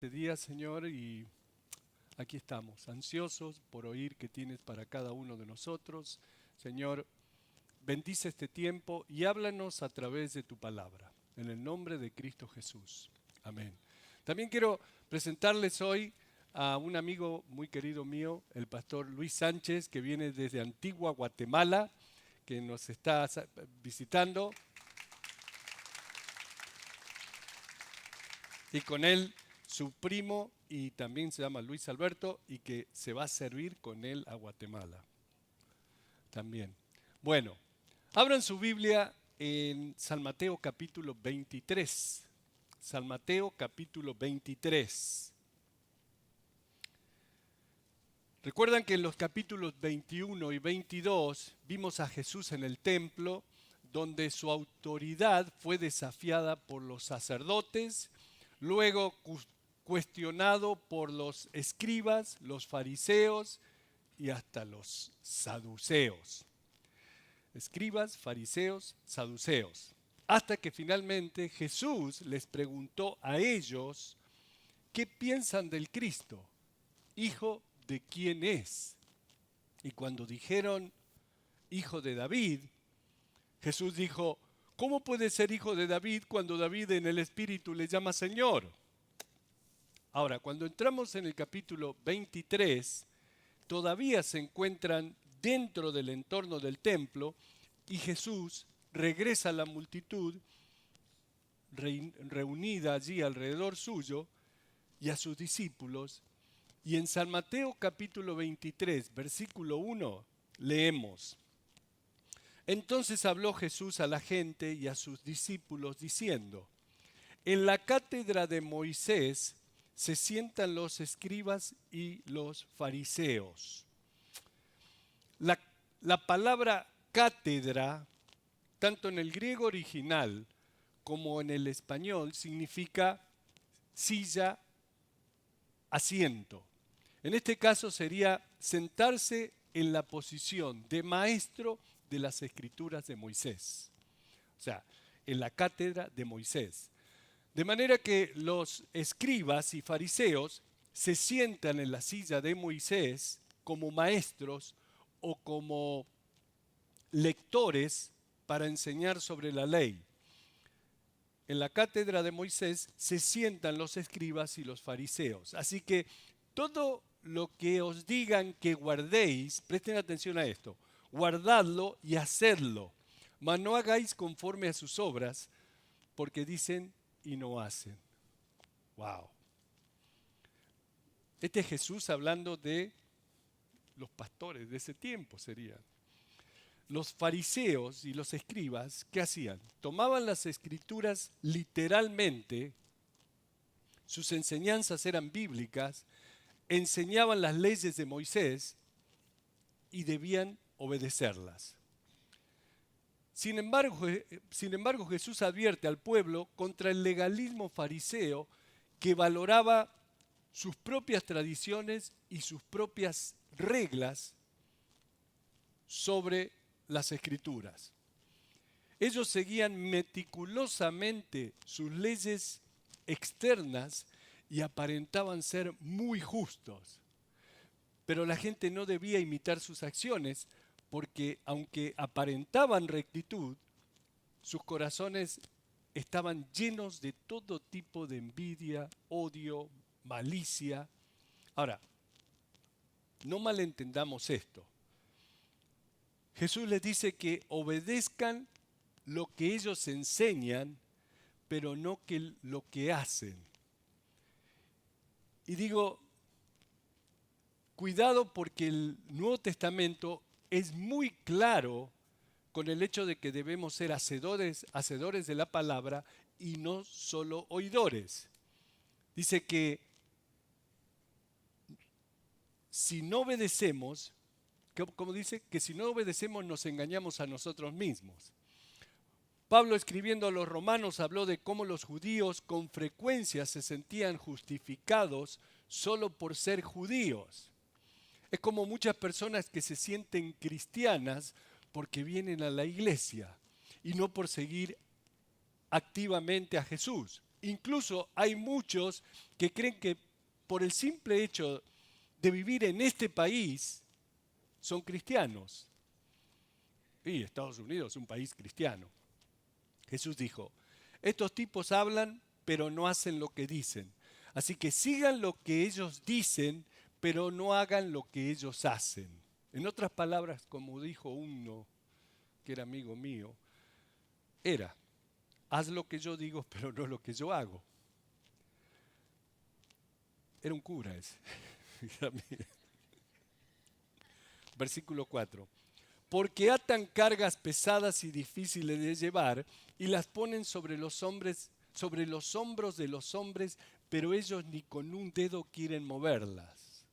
Este día, Señor, y aquí estamos, ansiosos por oír qué tienes para cada uno de nosotros. Señor, bendice este tiempo y háblanos a través de tu palabra, en el nombre de Cristo Jesús. Amén. También quiero presentarles hoy a un amigo muy querido mío, el pastor Luis Sánchez, que viene desde Antigua, Guatemala, que nos está visitando. Y con él su primo, y también se llama Luis Alberto, y que se va a servir con él a Guatemala también. Bueno, abran su Biblia en San Mateo capítulo 23. San Mateo capítulo 23. Recuerdan que en los capítulos 21 y 22 vimos a Jesús en el templo, donde su autoridad fue desafiada por los sacerdotes, luego cuestionado por los escribas, los fariseos y hasta los saduceos. Escribas, fariseos, saduceos. Hasta que finalmente Jesús les preguntó a ellos, ¿qué piensan del Cristo? ¿Hijo de quién es? Y cuando dijeron, hijo de David, Jesús dijo, ¿cómo puede ser hijo de David cuando David en el Espíritu le llama Señor? Ahora, cuando entramos en el capítulo 23, todavía se encuentran dentro del entorno del templo y Jesús regresa a la multitud reunida allí alrededor suyo y a sus discípulos. Y en San Mateo capítulo 23, versículo 1, leemos: Entonces habló Jesús a la gente y a sus discípulos diciendo, en la cátedra de Moisés se sientan los escribas y los fariseos. La palabra cátedra, tanto en el griego original como en el español, significa silla, asiento. En este caso sería sentarse en la posición de maestro de las escrituras de Moisés. O sea, en la cátedra de Moisés. De manera que los escribas y fariseos se sientan en la silla de Moisés como maestros o como lectores para enseñar sobre la ley. En la cátedra de Moisés se sientan los escribas y los fariseos. Así que todo lo que os digan que guardéis, presten atención a esto, guardadlo y hacedlo, mas no hagáis conforme a sus obras, porque dicen y no hacen. Wow. Este es Jesús hablando de los pastores de ese tiempo serían. Los fariseos y los escribas, ¿qué hacían? Tomaban las escrituras literalmente, sus enseñanzas eran bíblicas, enseñaban las leyes de Moisés y debían obedecerlas. Sin embargo, Jesús advierte al pueblo contra el legalismo fariseo que valoraba sus propias tradiciones y sus propias reglas sobre las escrituras. Ellos seguían meticulosamente sus leyes externas y aparentaban ser muy justos. Pero la gente no debía imitar sus acciones porque aunque aparentaban rectitud, sus corazones estaban llenos de todo tipo de envidia, odio, malicia. Ahora, no malentendamos esto. Jesús les dice que obedezcan lo que ellos enseñan, pero no que lo que hacen. Y digo, cuidado porque el Nuevo Testamento es muy claro con el hecho de que debemos ser hacedores de la palabra y no solo oidores. Dice que si no obedecemos, como dice, que si no obedecemos nos engañamos a nosotros mismos. Pablo, escribiendo a los romanos, habló de cómo los judíos con frecuencia se sentían justificados solo por ser judíos. Es como muchas personas que se sienten cristianas porque vienen a la iglesia y no por seguir activamente a Jesús. Incluso hay muchos que creen que por el simple hecho de vivir en este país son cristianos. Y Estados Unidos es un país cristiano. Jesús dijo, estos tipos hablan, pero no hacen lo que dicen. Así que sigan lo que ellos dicen, pero no hagan lo que ellos hacen. En otras palabras, como dijo uno que era amigo mío, haz lo que yo digo, pero no lo que yo hago. Era un cura ese. Versículo 4. Porque atan cargas pesadas y difíciles de llevar y las ponen sobre los hombros de los hombres, pero ellos ni con un dedo quieren moverlas.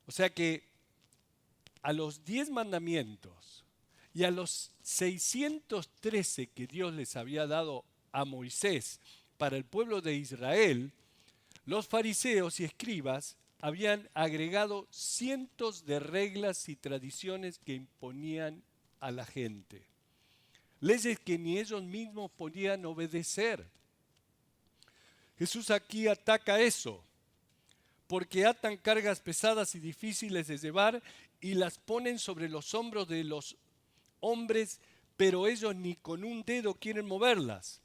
O sea que a los 10 mandamientos y a los 613 que Dios les había dado a Moisés para el pueblo de Israel, los fariseos y escribas habían agregado cientos de reglas y tradiciones que imponían a la gente. Leyes que ni ellos mismos podían obedecer. Jesús aquí ataca eso, porque atan cargas pesadas y difíciles de llevar y las ponen sobre los hombros de los hombres, pero ellos ni con un dedo quieren moverlas.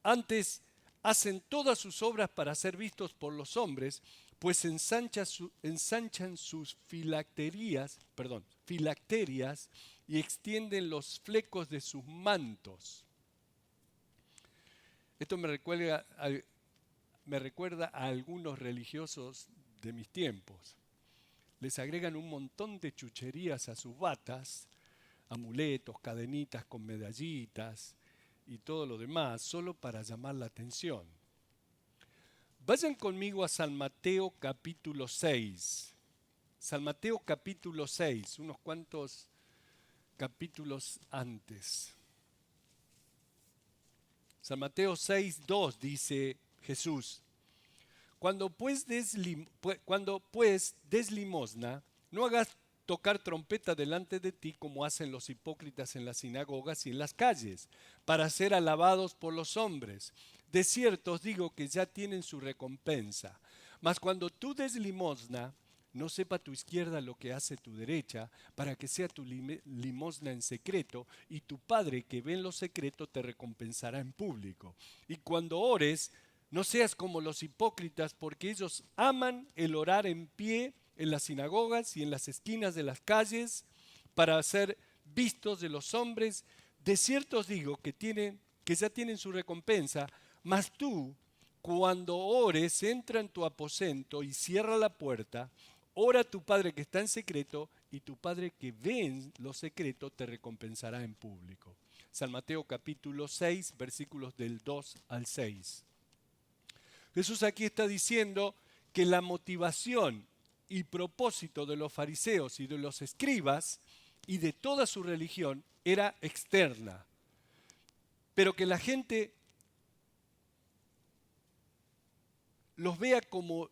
Antes hacen todas sus obras para ser vistos por los hombres, pues ensanchan sus filacterias y extienden los flecos de sus mantos. Esto me recuerda a algunos religiosos de mis tiempos. Les agregan un montón de chucherías a sus batas, amuletos, cadenitas con medallitas y todo lo demás, solo para llamar la atención. Vayan conmigo a San Mateo capítulo 6. San Mateo capítulo 6, unos cuantos capítulos antes. San Mateo 6, 2 dice Jesús, cuando pues des limosna, no hagas tocar trompeta delante de ti como hacen los hipócritas en las sinagogas y en las calles, para ser alabados por los hombres. De cierto os digo que ya tienen su recompensa. Mas cuando tú des limosna, no sepa tu izquierda lo que hace tu derecha, para que sea tu limosna en secreto, y tu Padre que ve en lo secreto te recompensará en público. Y cuando ores, no seas como los hipócritas, porque ellos aman el orar en pie en las sinagogas y en las esquinas de las calles, para ser vistos de los hombres. De cierto os digo que ya tienen su recompensa. Mas tú, cuando ores, entra en tu aposento y cierra la puerta, ora a tu Padre que está en secreto, y tu Padre que ve en lo secreto te recompensará en público. San Mateo capítulo 6, versículos del 2 al 6. Jesús aquí está diciendo que la motivación y propósito de los fariseos y de los escribas y de toda su religión era externa, pero que la gente los vea como,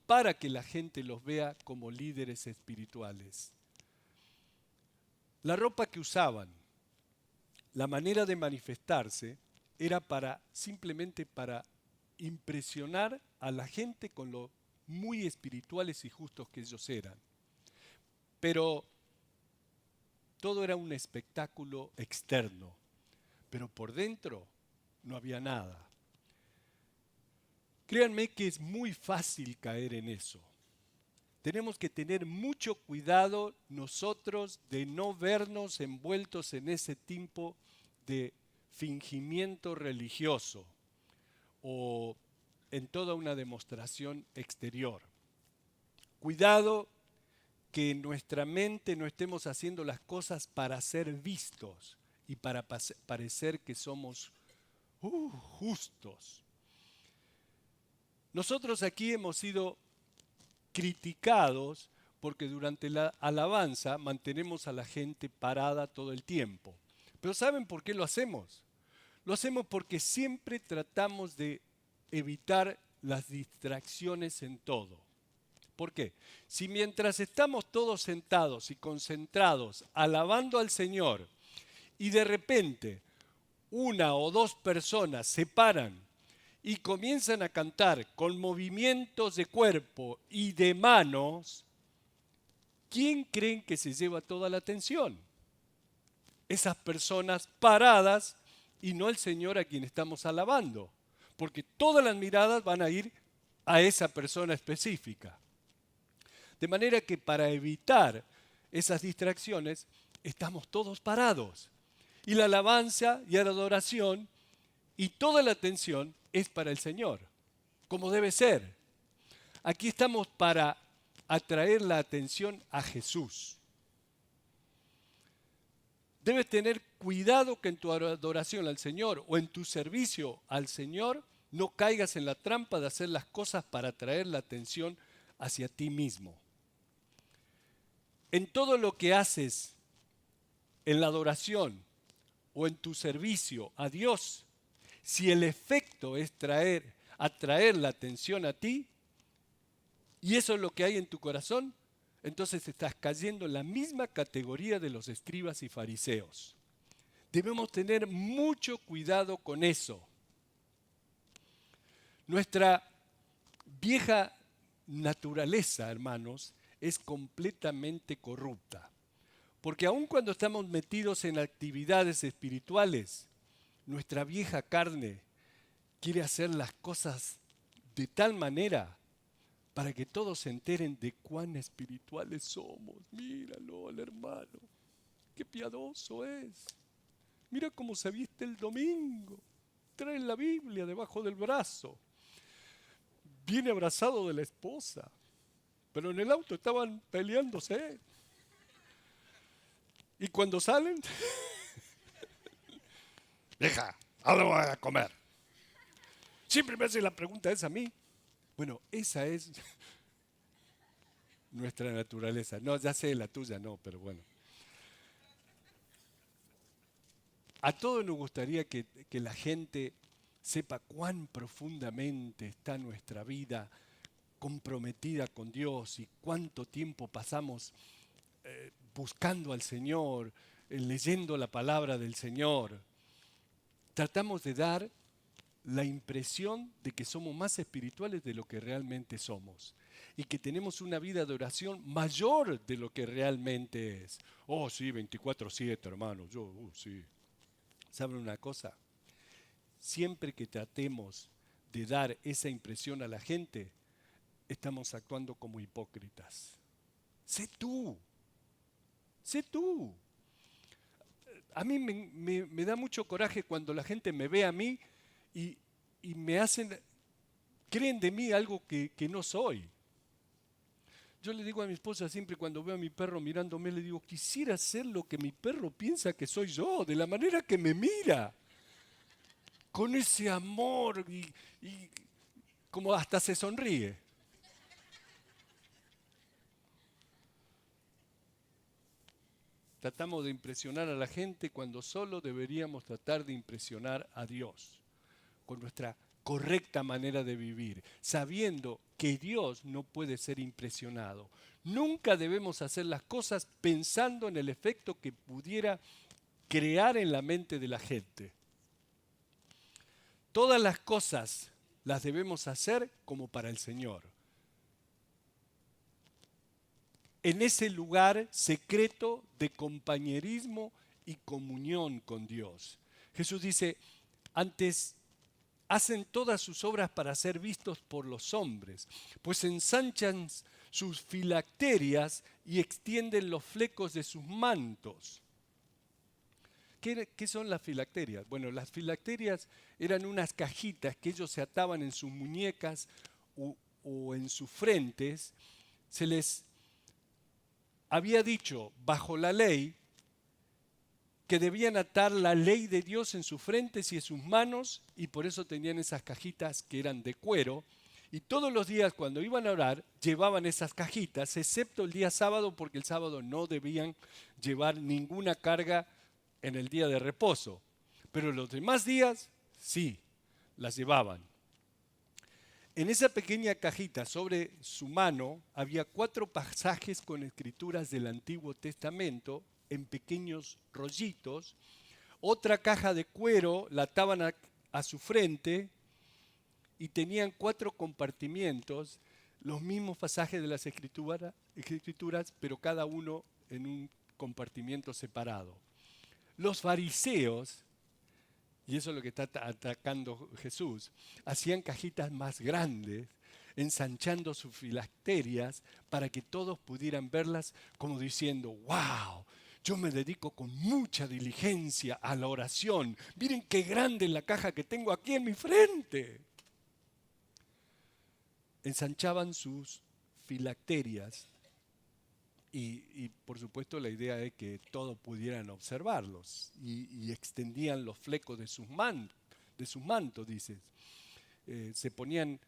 para que la gente los vea como líderes espirituales. La ropa que usaban, la manera de manifestarse, era simplemente para impresionar a la gente con lo muy espirituales y justos que ellos eran. Pero todo era un espectáculo externo, pero por dentro no había nada. Créanme que es muy fácil caer en eso. Tenemos que tener mucho cuidado nosotros de no vernos envueltos en ese tipo de fingimiento religioso o en toda una demostración exterior. Cuidado que en nuestra mente no estemos haciendo las cosas para ser vistos y para parecer que somos justos. Nosotros aquí hemos sido criticados porque durante la alabanza mantenemos a la gente parada todo el tiempo. Pero ¿saben por qué lo hacemos? Lo hacemos porque siempre tratamos de evitar las distracciones en todo. ¿Por qué? Si mientras estamos todos sentados y concentrados alabando al Señor y de repente una o dos personas se paran y comienzan a cantar con movimientos de cuerpo y de manos, ¿quién creen que se lleva toda la atención? Esas personas paradas y no el Señor a quien estamos alabando, porque todas las miradas van a ir a esa persona específica. De manera que para evitar esas distracciones, estamos todos parados. Y la alabanza y la adoración y toda la atención es para el Señor, como debe ser. Aquí estamos para atraer la atención a Jesús. Debes tener cuidado que en tu adoración al Señor o en tu servicio al Señor no caigas en la trampa de hacer las cosas para atraer la atención hacia ti mismo. En todo lo que haces, en la adoración o en tu servicio a Dios, si el efecto es atraer la atención a ti, y eso es lo que hay en tu corazón, entonces estás cayendo en la misma categoría de los escribas y fariseos. Debemos tener mucho cuidado con eso. Nuestra vieja naturaleza, hermanos, es completamente corrupta. Porque aun cuando estamos metidos en actividades espirituales, nuestra vieja carne quiere hacer las cosas de tal manera para que todos se enteren de cuán espirituales somos. Míralo al hermano, qué piadoso es. Mira cómo se viste el domingo. Trae la Biblia debajo del brazo. Viene abrazado de la esposa. Pero en el auto estaban peleándose. Y cuando salen, hija, ahora voy a comer. Siempre me hacen la pregunta esa a mí. Bueno, esa es nuestra naturaleza. No, ya sé, la tuya no, pero bueno. A todos nos gustaría que la gente sepa cuán profundamente está nuestra vida comprometida con Dios y cuánto tiempo pasamos buscando al Señor, leyendo la palabra del Señor. Tratamos de dar la impresión de que somos más espirituales de lo que realmente somos y que tenemos una vida de oración mayor de lo que realmente es. Oh, sí, 24/7, hermano, sí. ¿Saben una cosa? Siempre que tratemos de dar esa impresión a la gente, estamos actuando como hipócritas. Sé tú. A mí me da mucho coraje cuando la gente me ve a mí y creen de mí algo que no soy. Yo le digo a mi esposa siempre cuando veo a mi perro mirándome, le digo, quisiera ser lo que mi perro piensa que soy yo, de la manera que me mira. Con ese amor y como hasta se sonríe. Tratamos de impresionar a la gente cuando solo deberíamos tratar de impresionar a Dios con nuestra correcta manera de vivir, sabiendo que Dios no puede ser impresionado. Nunca debemos hacer las cosas pensando en el efecto que pudiera crear en la mente de la gente. Todas las cosas las debemos hacer como para el Señor. En ese lugar secreto de compañerismo y comunión con Dios. Jesús dice, antes hacen todas sus obras para ser vistos por los hombres, pues ensanchan sus filacterias y extienden los flecos de sus mantos. ¿Qué son las filacterias? Bueno, las filacterias eran unas cajitas que ellos se ataban en sus muñecas o en sus frentes. Se les había dicho bajo la ley que debían atar la ley de Dios en sus frentes y en sus manos, y por eso tenían esas cajitas que eran de cuero. Y todos los días cuando iban a orar llevaban esas cajitas, excepto el día sábado, porque el sábado no debían llevar ninguna carga en el día de reposo. Pero los demás días sí, las llevaban. En esa pequeña cajita sobre su mano había 4 pasajes con escrituras del Antiguo Testamento en pequeños rollitos, Otra caja de cuero la ataban a su frente y tenían 4 compartimientos, los mismos pasajes de las escrituras, pero cada uno en un compartimiento separado. Los fariseos, y eso es lo que está atacando Jesús, hacían cajitas más grandes, ensanchando sus filacterias para que todos pudieran verlas como diciendo, wow, yo me dedico con mucha diligencia a la oración. Miren qué grande es la caja que tengo aquí en mi frente. Ensanchaban sus filacterias y por supuesto la idea es que todos pudieran observarlos y extendían los flecos de sus mantos, dice. Se ponían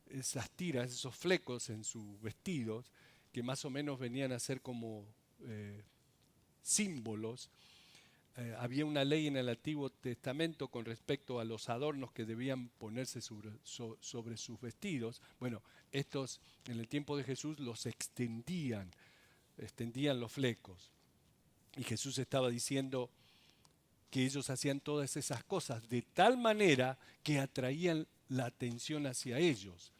esas tiras, esos flecos en sus vestidos que más o menos venían a ser como símbolos. Había una ley en el Antiguo Testamento con respecto a los adornos que debían ponerse sobre sus vestidos. Bueno, estos en el tiempo de Jesús los extendían los flecos. Y Jesús estaba diciendo que ellos hacían todas esas cosas de tal manera que atraían la atención hacia ellos,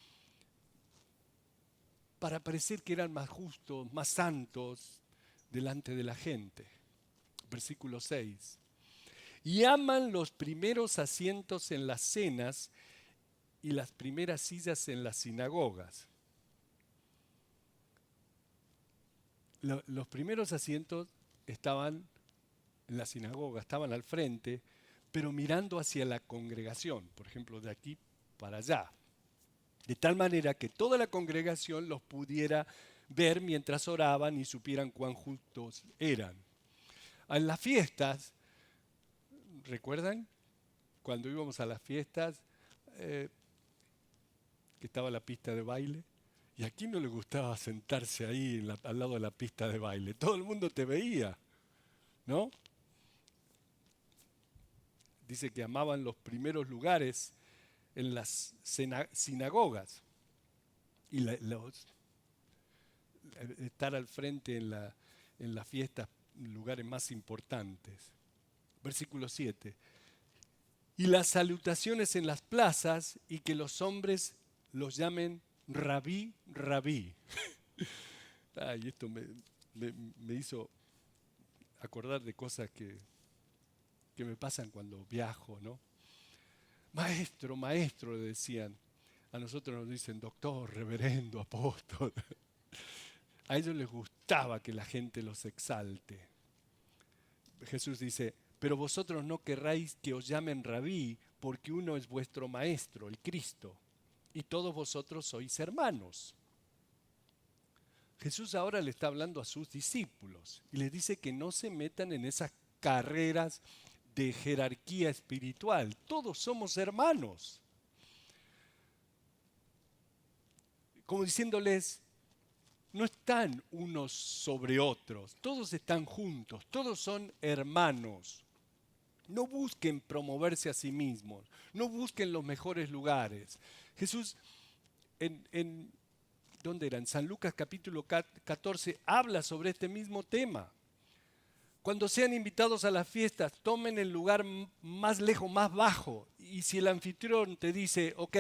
para parecer que eran más justos, más santos delante de la gente. Versículo 6. Y aman los primeros asientos en las cenas y las primeras sillas en las sinagogas. Los primeros asientos estaban en la sinagoga, estaban al frente, pero mirando hacia la congregación, por ejemplo, de aquí para allá. De tal manera que toda la congregación los pudiera ver mientras oraban y supieran cuán justos eran. En las fiestas, ¿recuerdan? Cuando íbamos a las fiestas, que estaba la pista de baile. Y a quién no le gustaba sentarse ahí al lado de la pista de baile. Todo el mundo te veía, ¿no? Dice que amaban los primeros lugares en las sinagogas. Y estar al frente en las fiestas, lugares más importantes. Versículo 7. Y las salutaciones en las plazas y que los hombres los llamen Rabí, Rabí. Ay, esto me hizo acordar de cosas que me pasan cuando viajo, ¿no? Maestro, maestro, le decían. A nosotros nos dicen doctor, reverendo, apóstol. A ellos les gustaba que la gente los exalte. Jesús dice, pero vosotros no querráis que os llamen Rabí, porque uno es vuestro maestro, el Cristo, y todos vosotros sois hermanos. Jesús ahora le está hablando a sus discípulos y les dice que no se metan en esas carreras de jerarquía espiritual. Todos somos hermanos. Como diciéndoles, no están unos sobre otros, todos están juntos, todos son hermanos. No busquen promoverse a sí mismos, no busquen los mejores lugares. Jesús, ¿dónde era? En San Lucas capítulo 14, habla sobre este mismo tema. Cuando sean invitados a las fiestas, tomen el lugar más lejos, más bajo. Y si el anfitrión te dice, ok,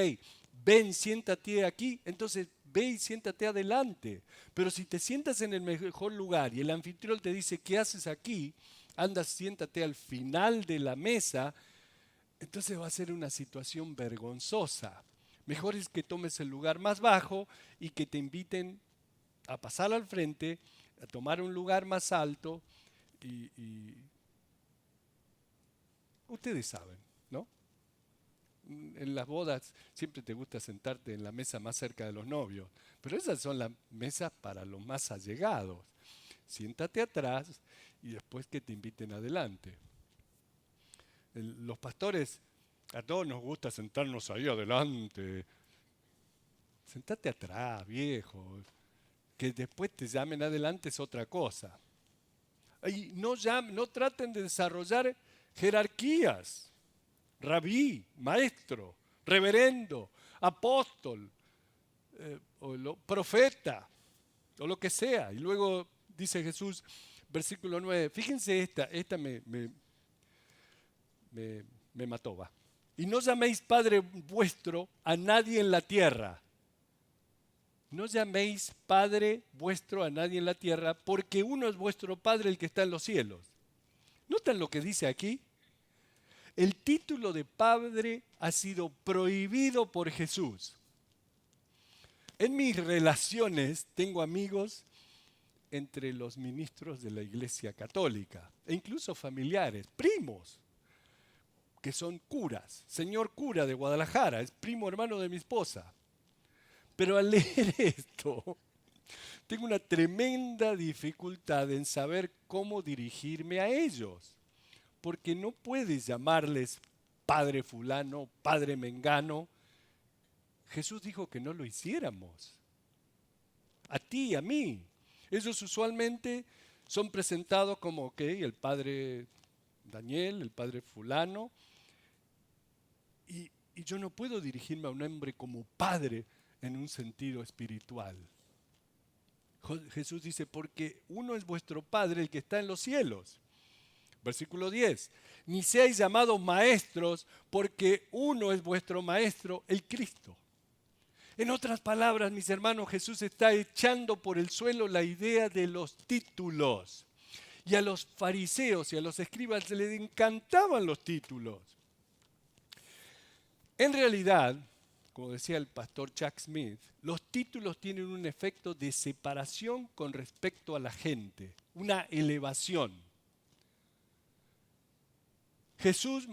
ven, siéntate aquí, entonces ve y siéntate adelante. Pero si te sientas en el mejor lugar y el anfitrión te dice, ¿qué haces aquí? Anda, siéntate al final de la mesa, entonces va a ser una situación vergonzosa. Mejor es que tomes el lugar más bajo y que te inviten a pasar al frente, a tomar un lugar más alto y ustedes saben, ¿no? En las bodas siempre te gusta sentarte en la mesa más cerca de los novios, pero esas son las mesas para los más allegados. Siéntate atrás y después que te inviten adelante. Los pastores, a todos nos gusta sentarnos ahí adelante. Sentate atrás, viejo. Que después te llamen adelante es otra cosa. Y no traten de desarrollar jerarquías. Rabí, maestro, reverendo, apóstol, profeta, o lo que sea. Y luego dice Jesús, versículo 9, fíjense esta me mató, va. Y no llaméis Padre vuestro a nadie en la tierra. No llaméis Padre vuestro a nadie en la tierra, porque uno es vuestro Padre, el que está en los cielos. ¿Notan lo que dice aquí? El título de Padre ha sido prohibido por Jesús. En mis relaciones tengo amigos entre los ministros de la Iglesia Católica, e incluso familiares, primos, que son curas. Señor cura de Guadalajara, es primo hermano de mi esposa. Pero al leer esto, tengo una tremenda dificultad en saber cómo dirigirme a ellos. Porque no puedes llamarles Padre fulano, Padre mengano. Jesús dijo que no lo hiciéramos. A ti, a mí. Ellos usualmente son presentados como, ok, el Padre Daniel, el Padre fulano. Y yo no puedo dirigirme a un hombre como Padre en un sentido espiritual. Jesús dice, porque uno es vuestro Padre, el que está en los cielos. Versículo 10, ni seáis llamados maestros, porque uno es vuestro maestro, el Cristo. En otras palabras, mis hermanos, Jesús está echando por el suelo la idea de los títulos. Y a los fariseos y a los escribas les encantaban los títulos. En realidad, como decía el pastor Chuck Smith, los títulos tienen un efecto de separación con respecto a la gente, una elevación. Jesús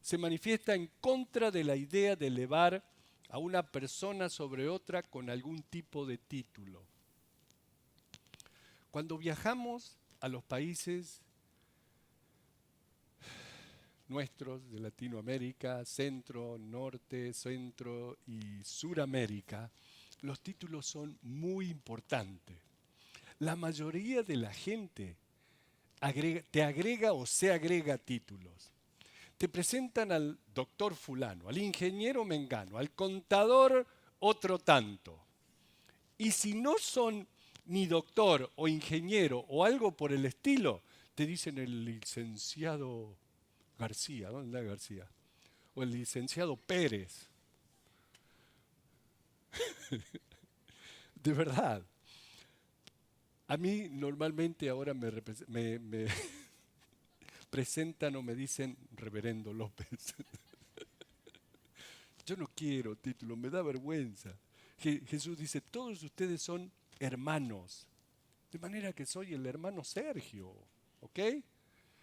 se manifiesta en contra de la idea de elevar a una persona sobre otra con algún tipo de título. Cuando viajamos a los países nuestros de Latinoamérica, Centro, Norte, Centro y Suramérica, los títulos son muy importantes. La mayoría de la gente te agrega o se agrega títulos. Te presentan al doctor fulano, al ingeniero mengano, al contador otro tanto. Y si no son ni doctor o ingeniero o algo por el estilo, te dicen el licenciado García, ¿dónde está García? O el licenciado Pérez. De verdad. A mí normalmente ahora me presentan o me dicen Reverendo López. Yo no quiero título, me da vergüenza. Jesús dice, todos ustedes son hermanos. De manera que soy el hermano Sergio. ¿Ok?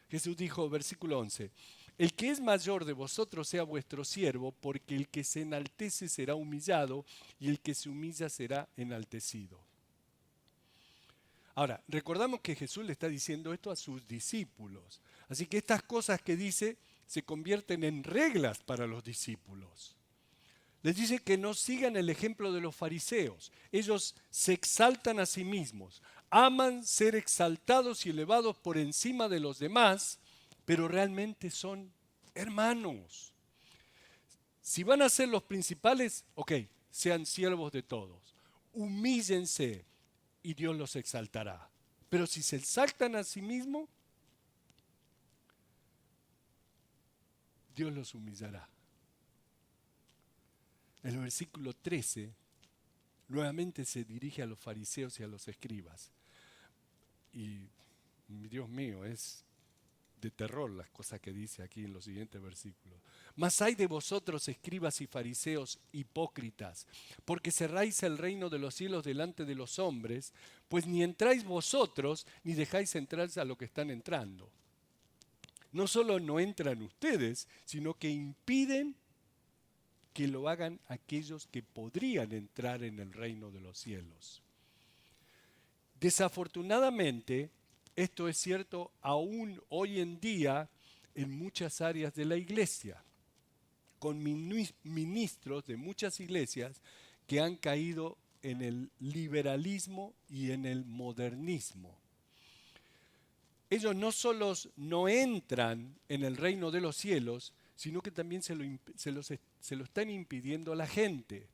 Jesús dijo, versículo 11, el que es mayor de vosotros sea vuestro siervo, porque el que se enaltece será humillado, y el que se humilla será enaltecido. Ahora, recordamos que Jesús le está diciendo esto a sus discípulos. Así que estas cosas que dice se convierten en reglas para los discípulos. Les dice que no sigan el ejemplo de los fariseos. Ellos se exaltan a sí mismos, aman ser exaltados y elevados por encima de los demás, pero realmente son hermanos. Si van a ser los principales, ok, sean siervos de todos. Humíllense y Dios los exaltará. Pero si se exaltan a sí mismos, Dios los humillará. El versículo 13 nuevamente se dirige a los fariseos y a los escribas. Y, Dios mío, es de terror las cosas que dice aquí en los siguientes versículos. Mas hay de vosotros, escribas y fariseos hipócritas, porque cerráis el reino de los cielos delante de los hombres, pues ni entráis vosotros, ni dejáis entrar a los que están entrando. No solo no entran ustedes, sino que impiden que lo hagan aquellos que podrían entrar en el reino de los cielos. Desafortunadamente, esto es cierto aún hoy en día en muchas áreas de la iglesia, con ministros de muchas iglesias que han caído en el liberalismo y en el modernismo. Ellos no solo no entran en el reino de los cielos, sino que también se lo están impidiendo a la gente.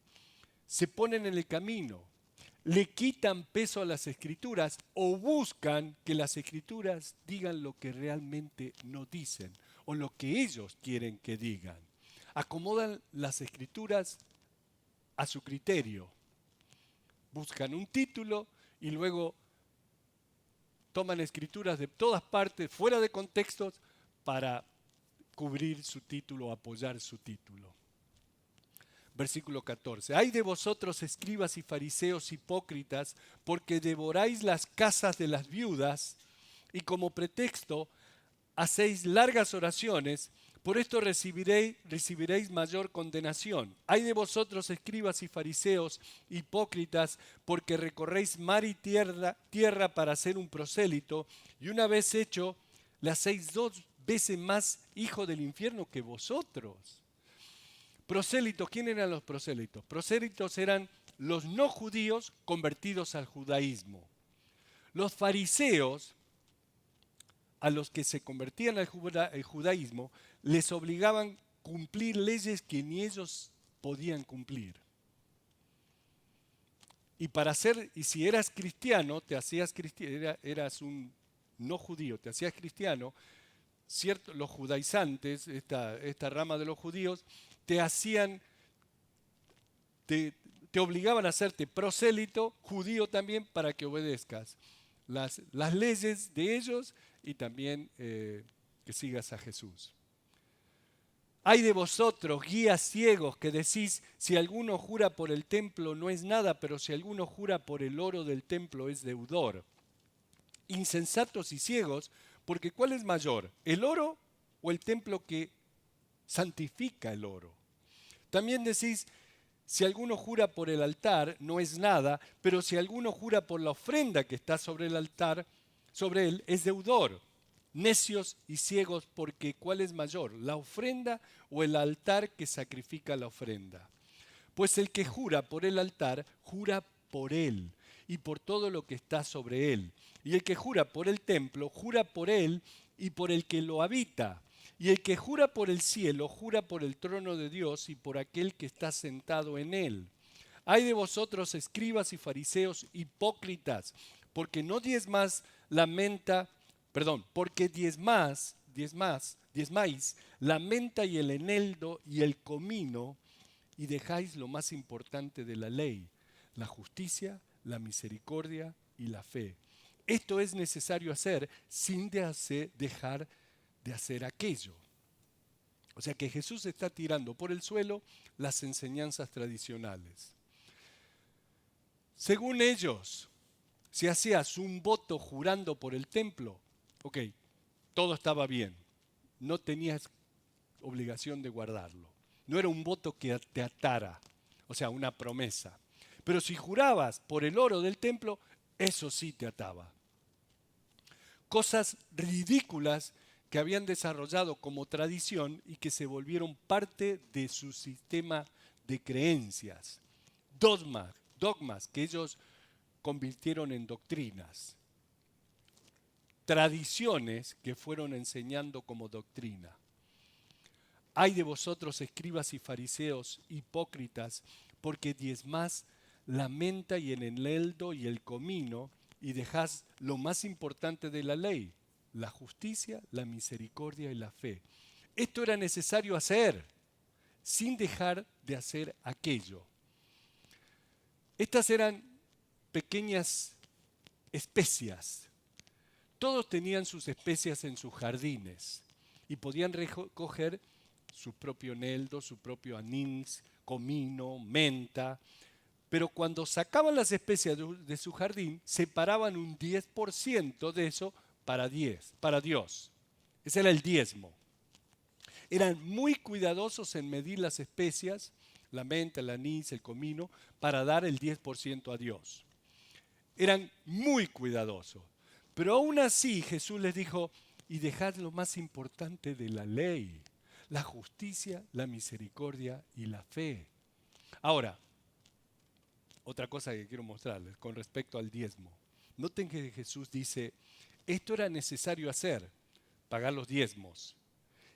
Se ponen en el camino, le quitan peso a las escrituras o buscan que las escrituras digan lo que realmente no dicen. o lo que ellos quieren que digan. Acomodan las escrituras a su criterio. Buscan un título y luego toman escrituras de todas partes, fuera de contextos, para cubrir su título, apoyar su título. Versículo 14. Ay de vosotros, escribas y fariseos hipócritas, porque devoráis las casas de las viudas y como pretexto hacéis largas oraciones. Por esto recibiréis mayor condenación. Ay de vosotros, escribas y fariseos hipócritas, porque recorréis mar y tierra para hacer un prosélito, y una vez hecho, le hacéis 2 veces más hijo del infierno que vosotros. Prosélitos, ¿quién eran los prosélitos? Prosélitos eran los no judíos convertidos al judaísmo. Los fariseos, a los que se convertían al judaísmo, les obligaban a cumplir leyes que ni ellos podían cumplir. Y si eras cristiano, eras un no judío, te hacías cristiano, los judaizantes, esta rama de los judíos, te obligaban a hacerte prosélito, judío también, para que obedezcas las leyes de ellos y también que sigas a Jesús. Ay de vosotros, guías ciegos, que decís, si alguno jura por el templo no es nada, pero si alguno jura por el oro del templo es deudor. Insensatos y ciegos, porque ¿cuál es mayor, el oro o el templo que santifica el oro? También decís, si alguno jura por el altar, no es nada, pero si alguno jura por la ofrenda que está sobre el altar, sobre él, es deudor. Necios y ciegos, porque ¿cuál es mayor, la ofrenda o el altar que sacrifica la ofrenda? Pues el que jura por el altar, jura por él y por todo lo que está sobre él. Y el que jura por el templo, jura por él y por el que lo habita. Y el que jura por el cielo, jura por el trono de Dios y por aquel que está sentado en él. Ay de vosotros, escribas y fariseos hipócritas, porque no diezmáis la menta y el eneldo y el comino, y dejáis lo más importante de la ley, la justicia, la misericordia y la fe. Esto es necesario hacer sin dejar de hacer aquello. O sea que Jesús está tirando por el suelo las enseñanzas tradicionales. Según ellos, si hacías un voto jurando por el templo, ok, todo estaba bien, no tenías obligación de guardarlo. No era un voto que te atara, o sea, una promesa. Pero si jurabas por el oro del templo, eso sí te ataba. Cosas ridículas que habían desarrollado como tradición y que se volvieron parte de su sistema de creencias. Dogmas que ellos convirtieron en doctrinas. Tradiciones que fueron enseñando como doctrina. Ay de vosotros, escribas y fariseos hipócritas, porque diezmáis la menta y el eneldo y el comino, y dejás lo más importante de la ley, la justicia, la misericordia y la fe. Esto era necesario hacer, sin dejar de hacer aquello. Estas eran pequeñas especias. Todos tenían sus especias en sus jardines y podían recoger su propio eneldo, su propio anís, comino, menta. Pero cuando sacaban las especias de su jardín, separaban un 10% de eso para Dios. Ese era el diezmo. Eran muy cuidadosos en medir las especias, la menta, el anís, el comino, para dar el 10% a Dios. Eran muy cuidadosos. Pero aún así Jesús les dijo, y dejad lo más importante de la ley, la justicia, la misericordia y la fe. Ahora, otra cosa que quiero mostrarles con respecto al diezmo. Noten que Jesús dice, esto era necesario hacer, pagar los diezmos,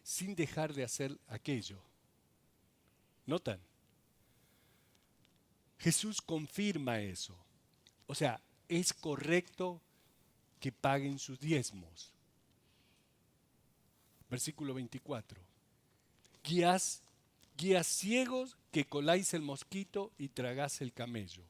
sin dejar de hacer aquello. ¿Notan? Jesús confirma eso. O sea, es correcto que paguen sus diezmos. Versículo 24. Guías ciegos que coláis el mosquito y tragás el camello.